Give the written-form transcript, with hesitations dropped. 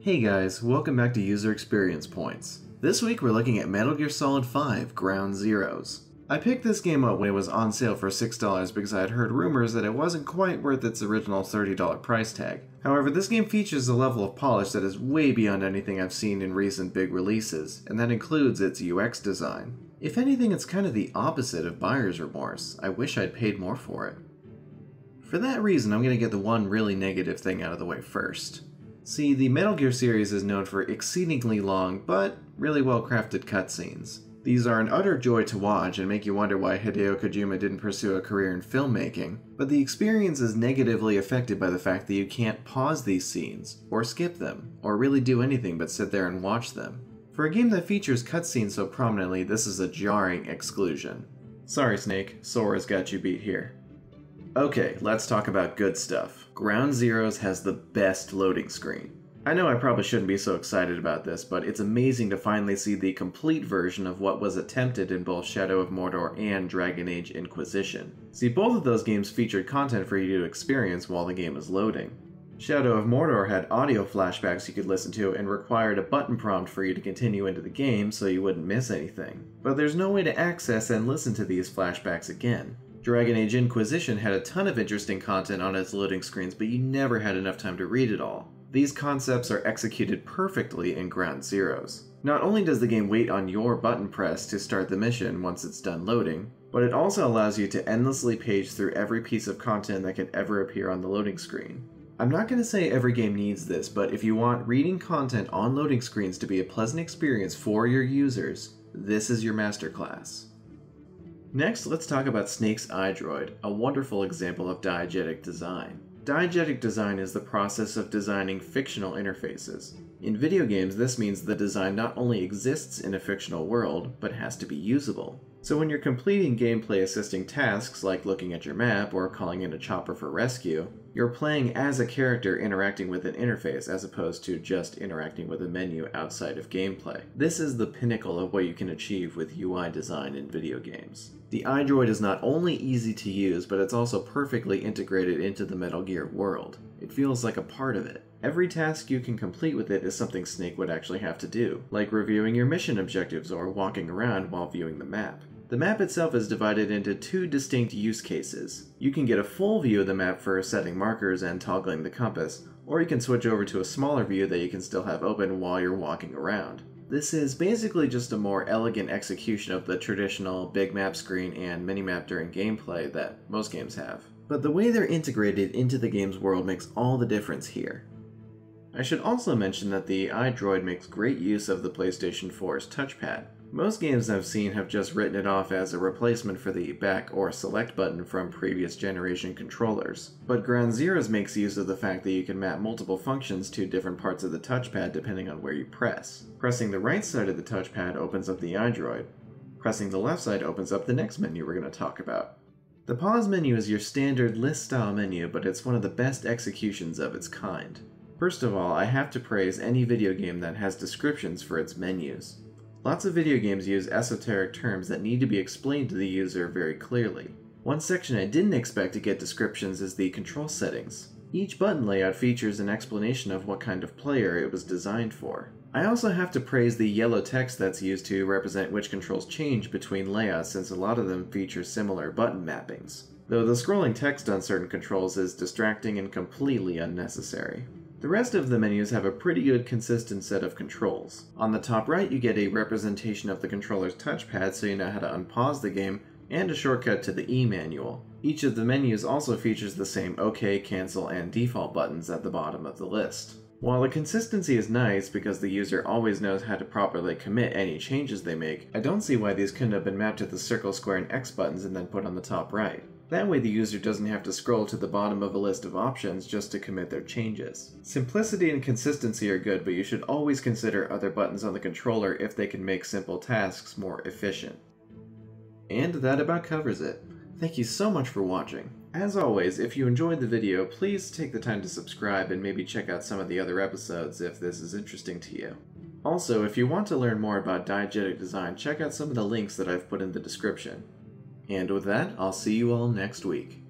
Hey guys, welcome back to User Experience Points. This week we're looking at Metal Gear Solid 5 Ground Zeroes. I picked this game up when it was on sale for $6 because I had heard rumors that it wasn't quite worth its original $30 price tag. However, this game features a level of polish that is way beyond anything I've seen in recent big releases, and that includes its UX design. If anything, it's kind of the opposite of buyer's remorse. I wish I'd paid more for it. For that reason, I'm going to get the one really negative thing out of the way first. See, the Metal Gear series is known for exceedingly long, but really well-crafted cutscenes. These are an utter joy to watch and make you wonder why Hideo Kojima didn't pursue a career in filmmaking, but the experience is negatively affected by the fact that you can't pause these scenes, or skip them, or really do anything but sit there and watch them. For a game that features cutscenes so prominently, this is a jarring exclusion. Sorry Snake, Sora's got you beat here. Okay, let's talk about good stuff. Ground Zeroes has the best loading screen. I know I probably shouldn't be so excited about this, but it's amazing to finally see the complete version of what was attempted in both Shadow of Mordor and Dragon Age Inquisition. See, both of those games featured content for you to experience while the game is loading. Shadow of Mordor had audio flashbacks you could listen to and required a button prompt for you to continue into the game so you wouldn't miss anything. But there's no way to access and listen to these flashbacks again. Dragon Age Inquisition had a ton of interesting content on its loading screens, but you never had enough time to read it all. These concepts are executed perfectly in Ground Zeroes. Not only does the game wait on your button press to start the mission once it's done loading, but it also allows you to endlessly page through every piece of content that can ever appear on the loading screen. I'm not going to say every game needs this, but if you want reading content on loading screens to be a pleasant experience for your users, this is your masterclass. Next, let's talk about Snake's Idroid, a wonderful example of diegetic design. Diegetic design is the process of designing fictional interfaces. In video games, this means the design not only exists in a fictional world, but has to be usable. So when you're completing gameplay assisting tasks like looking at your map or calling in a chopper for rescue, you're playing as a character interacting with an interface as opposed to just interacting with a menu outside of gameplay. This is the pinnacle of what you can achieve with UI design in video games. The Idroid is not only easy to use, but it's also perfectly integrated into the Metal Gear world. It feels like a part of it. Every task you can complete with it is something Snake would actually have to do, like reviewing your mission objectives or walking around while viewing the map. The map itself is divided into two distinct use cases. You can get a full view of the map for setting markers and toggling the compass, or you can switch over to a smaller view that you can still have open while you're walking around. This is basically just a more elegant execution of the traditional big map screen and minimap during gameplay that most games have. But the way they're integrated into the game's world makes all the difference here. I should also mention that the Idroid makes great use of the PlayStation 4's touchpad. Most games I've seen have just written it off as a replacement for the back or select button from previous generation controllers. But Ground Zeroes makes use of the fact that you can map multiple functions to different parts of the touchpad depending on where you press. Pressing the right side of the touchpad opens up the Idroid. Pressing the left side opens up the next menu we're going to talk about. The pause menu is your standard list-style menu, but it's one of the best executions of its kind. First of all, I have to praise any video game that has descriptions for its menus. Lots of video games use esoteric terms that need to be explained to the user very clearly. One section I didn't expect to get descriptions is the control settings. Each button layout features an explanation of what kind of player it was designed for. I also have to praise the yellow text that's used to represent which controls change between layouts, since a lot of them feature similar button mappings. Though the scrolling text on certain controls is distracting and completely unnecessary. The rest of the menus have a pretty good consistent set of controls. On the top right you get a representation of the controller's touchpad so you know how to unpause the game, and a shortcut to the E manual. Each of the menus also features the same OK, cancel, and default buttons at the bottom of the list. While the consistency is nice because the user always knows how to properly commit any changes they make, I don't see why these couldn't have been mapped to the circle, square, and X buttons and then put on the top right. That way the user doesn't have to scroll to the bottom of a list of options just to commit their changes. Simplicity and consistency are good, but you should always consider other buttons on the controller if they can make simple tasks more efficient. And that about covers it. Thank you so much for watching. As always, if you enjoyed the video, please take the time to subscribe and maybe check out some of the other episodes if this is interesting to you. Also, if you want to learn more about diegetic design, check out some of the links that I've put in the description. And with that, I'll see you all next week.